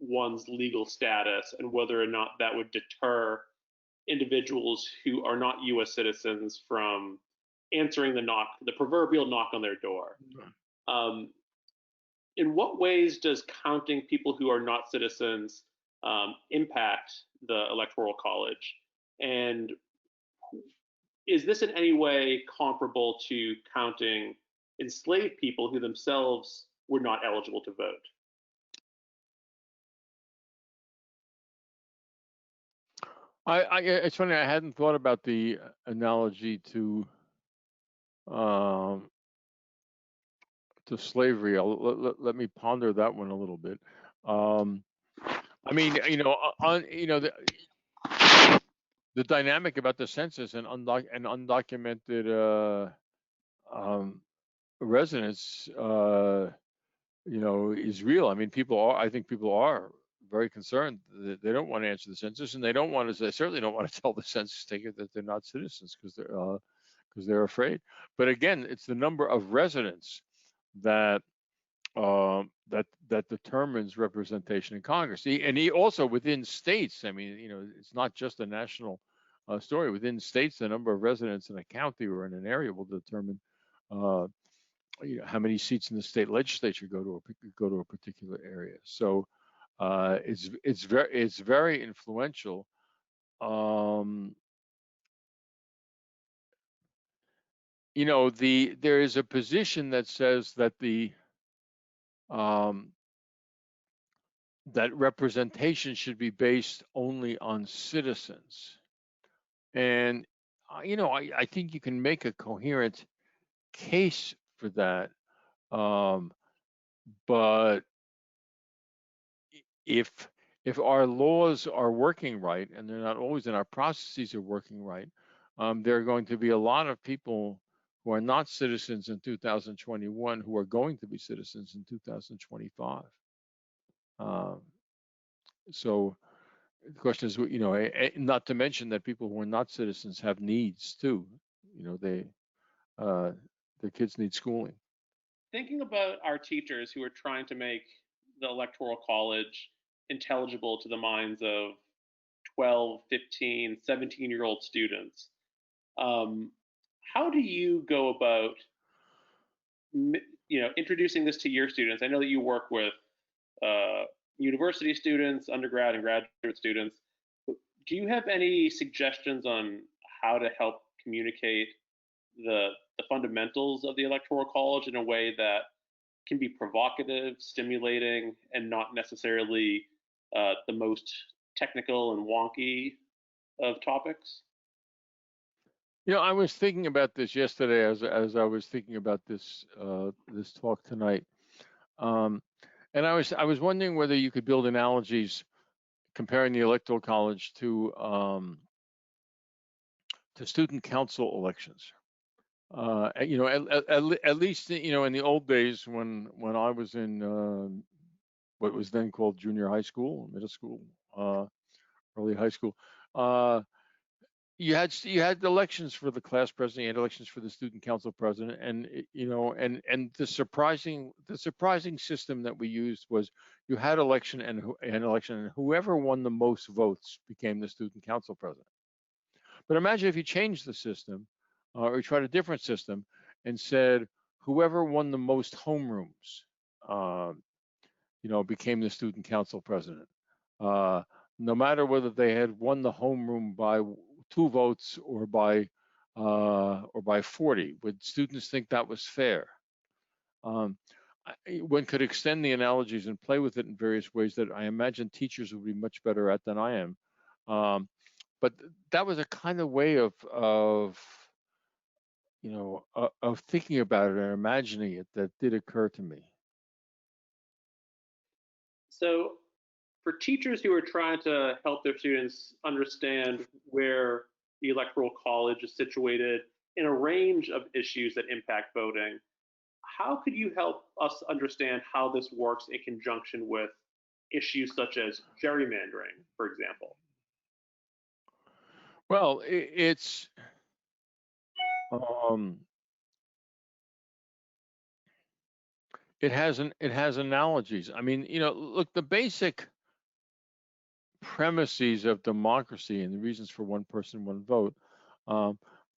one's legal status and whether or not that would deter individuals who are not U.S. citizens from answering the proverbial knock on their door. Um, in what ways does counting people who are not citizens impact the Electoral College? And is this in any way comparable to counting enslaved people who themselves were not eligible to vote? It's funny, I hadn't thought about the analogy to to slavery. Let me ponder that one a little bit. I mean, the dynamic about the census and undocumented um, residents, is real. I mean, I think people are very concerned that they don't want to answer the census, and they certainly don't want to tell the census taker that they're not citizens because they're afraid. But again, it's the number of residents that that determines representation in Congress. And also within states. I mean, it's not just a national story. Within states, the number of residents in a county or in an area will determine uh, how many seats in the state legislature go to a particular area. So it's very influential. Um, there is a position that says that um, that representation should be based only on citizens. And I think you can make a coherent case for that. But if our laws are working right, and they're not always, and our processes are working right, there are going to be a lot of people who are not citizens in 2021 who are going to be citizens in 2025. So the question is, not to mention that people who are not citizens have needs too. Uh, their kids need schooling. Thinking about our teachers who are trying to make the Electoral College intelligible to the minds of 12, 15, 17-year-old students, how do you go about introducing this to your students? I know that you work with university students, undergrad and graduate students. Do you have any suggestions on how to help communicate the fundamentals of the Electoral College in a way that can be provocative, stimulating, and not necessarily the most technical and wonky of topics? I was thinking about this yesterday as I was thinking about this talk tonight, and I was wondering whether you could build analogies comparing the Electoral College to student council elections. At least in the old days when I was in what was then called junior high school, middle school, early high school. You had elections for the class president, you had elections for the student council president, and the surprising system that we used was you had election and whoever won the most votes became the student council president. But imagine if you changed the system, or you tried a different system and said whoever won the most homerooms, became the student council president. No matter whether they had won the homeroom by 2 votes or by 40, would students think that was fair? One could extend the analogies and play with it in various ways that I imagine teachers would be much better at than I am. But that was a kind of way of thinking about it and imagining it that did occur to me. So, for teachers who are trying to help their students understand where the Electoral College is situated in a range of issues that impact voting, how could you help us understand how this works in conjunction with issues such as gerrymandering, for example? Well, it's it has analogies. I mean, look, the basic premises of democracy and the reasons for one person, one vote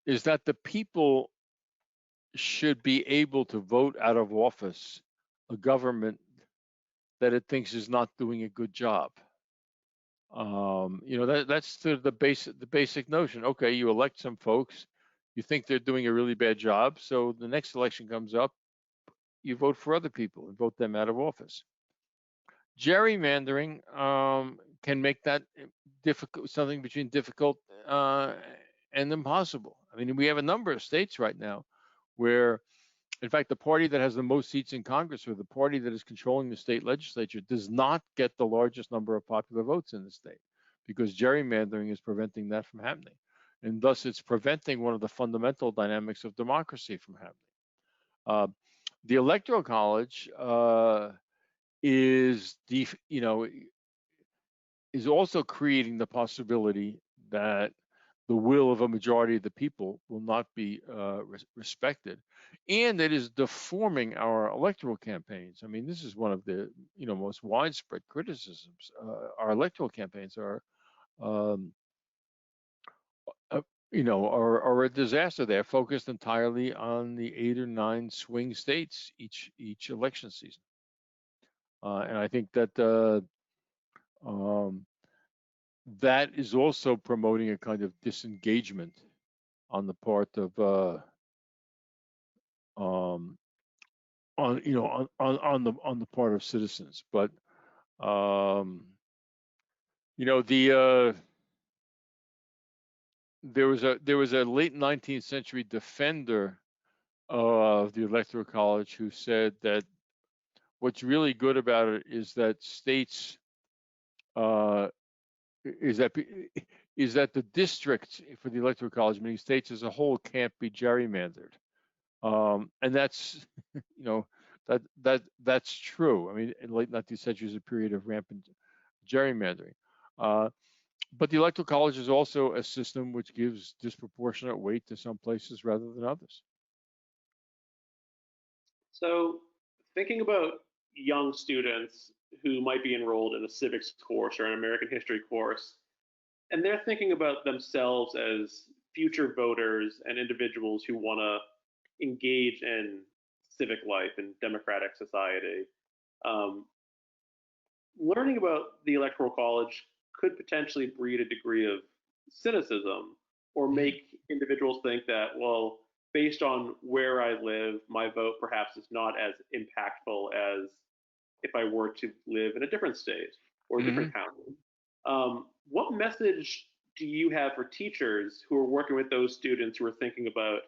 is that the people should be able to vote out of office a government that it thinks is not doing a good job. That's the basic notion. Okay, you elect some folks, you think they're doing a really bad job, so the next election comes up, you vote for other people and vote them out of office. Gerrymandering can make that difficult, something between difficult and impossible. I mean, we have a number of states right now where in fact, the party that has the most seats in Congress, or the party that is controlling the state legislature, does not get the largest number of popular votes in the state, because gerrymandering is preventing that from happening. And thus, it's preventing one of the fundamental dynamics of democracy from happening. The Electoral College is is also creating the possibility that the will of a majority of the people will not be respected, and it is deforming our electoral campaigns. I mean, this is one of the most widespread criticisms. Our electoral campaigns are are a disaster. They're focused entirely on the 8 or 9 swing states each election season, and I think that that is also promoting a kind of disengagement on the part of on the part of citizens. But the there was a late 19th century defender of the Electoral College who said that what's really good about it is that states is that the districts for the Electoral College, meaning states as a whole, can't be gerrymandered, and that's that's true. I mean, in the late 19th century is a period of rampant gerrymandering. But the Electoral College is also a system which gives disproportionate weight to some places rather than others. So, thinking about young students who might be enrolled in a civics course or an American history course, and they're thinking about themselves as future voters and individuals who want to engage in civic life and democratic society. Um, Learning about the Electoral College could potentially breed a degree of cynicism or make individuals think that, well, based on where I live, my vote perhaps is not as impactful as if I were to live in a different state or a Mm-hmm. different county. What message do you have for teachers who are working with those students who are thinking about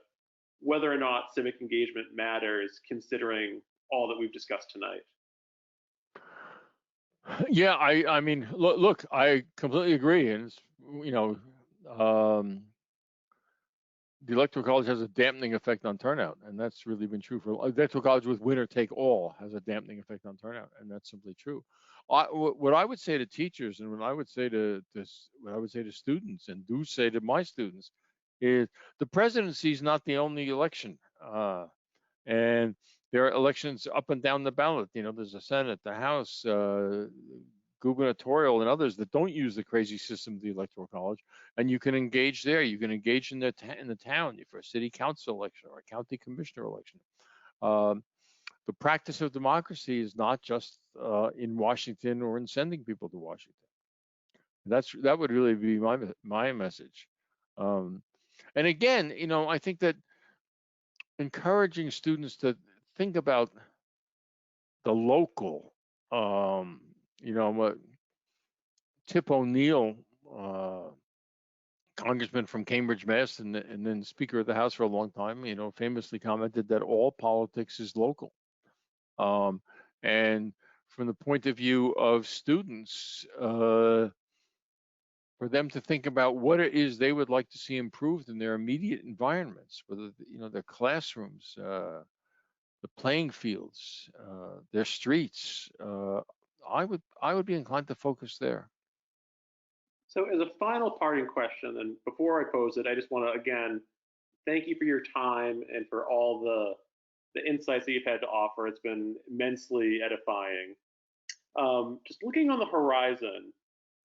whether or not civic engagement matters, considering all that we've discussed tonight? Yeah, I mean, look, I completely agree, and it's, the Electoral College has a dampening effect on turnout, and that's really been true for Electoral College with winner take all has a dampening effect on turnout, and that's simply true. What I would say to teachers, and what I would say to students, and do say to my students, is the presidency is not the only election, and there are elections up and down the ballot. There's a Senate, the House, gubernatorial, and others that don't use the crazy system of the Electoral College, and you can engage there. You can engage in the town for a city council election or a county commissioner election. The practice of democracy is not just in Washington or in sending people to Washington. That would really be my message. And again, I think that encouraging students to think about the local, what Tip O'Neill, congressman from Cambridge, Mass, and then Speaker of the House for a long time, famously commented that all politics is local. And from the point of view of students, for them to think about what it is they would like to see improved in their immediate environments, whether their classrooms, the playing fields, their streets. I would be inclined to focus there. So, as a final parting question, and before I pose it, I just want to again thank you for your time and for all the insights that you've had to offer. It's been immensely edifying. Just looking on the horizon,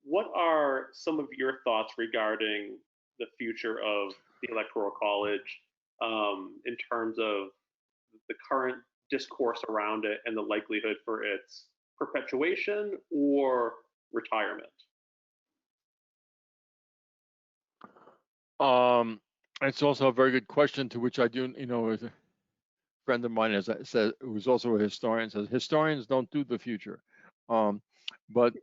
what are some of your thoughts regarding the future of the Electoral College in terms of the current discourse around it and the likelihood for its perpetuation or retirement? It's also a very good question, to which I do, as a friend of mine, as I said, who's also a historian, says historians don't do the future. But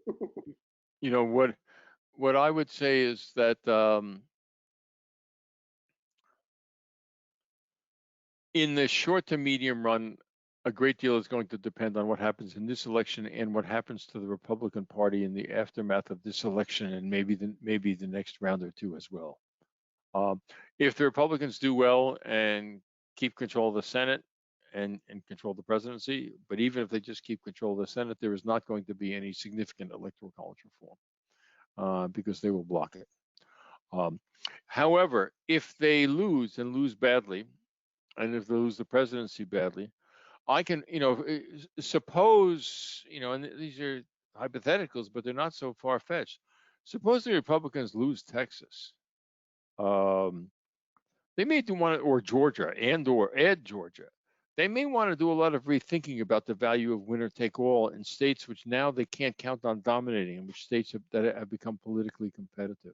what I would say is that In the short to medium run, a great deal is going to depend on what happens in this election and what happens to the Republican Party in the aftermath of this election, and maybe the next round or two as well. If the Republicans do well and keep control of the Senate and control the presidency, but even if they just keep control of the Senate, there is not going to be any significant electoral college reform because they will block it. However, if they lose and lose badly, and if they lose the presidency badly, I can, suppose, and these are hypotheticals, but they're not so far-fetched. Suppose the Republicans lose Texas. They may do want to, or Georgia, or add Georgia. They may want to do a lot of rethinking about the value of winner take all in states which now they can't count on dominating, and which states that have become politically competitive.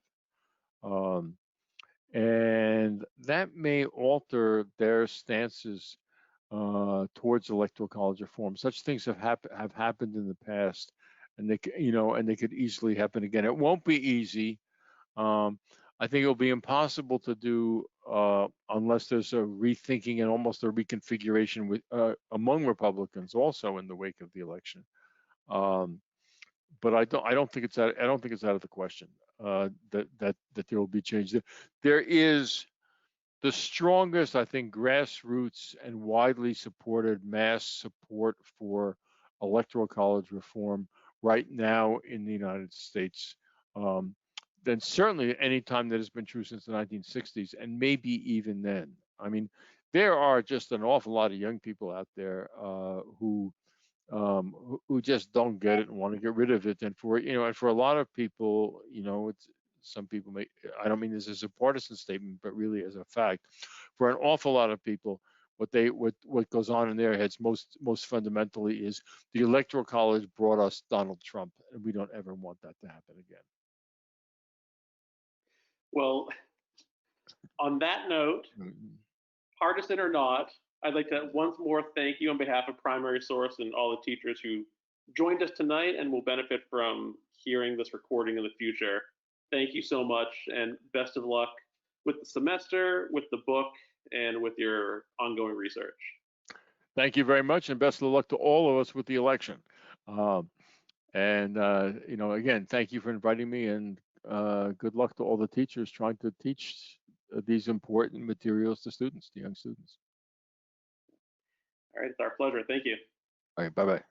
And that may alter their stances towards electoral college reform. Such things have happened in the past, and they could easily happen again. It won't be easy. I think it'll be impossible to do unless there's a rethinking and almost a reconfiguration with among Republicans also in the wake of the election. But I don't think it's out of the question that there will be change. There is the strongest, I think, grassroots and widely supported mass support for electoral college reform right now in the United States than certainly any time that has been true since the 1960s, and maybe even then. I mean, there are just an awful lot of young people out there who just don't get it and want to get rid of it. And for a lot of people, it's some people may. I don't mean this as a partisan statement, but really as a fact. For an awful lot of people, what goes on in their heads most fundamentally is the Electoral College brought us Donald Trump, and we don't ever want that to happen again. Well, on that note, partisan or not, I'd like to once more thank you on behalf of Primary Source and all the teachers who joined us tonight and will benefit from hearing this recording in the future. Thank you so much, and best of luck with the semester, with the book, and with your ongoing research. Thank you very much, and best of luck to all of us with the election. Again, thank you for inviting me, and good luck to all the teachers trying to teach these important materials to students, to young students. All right, it's our pleasure. Thank you. All right, bye-bye.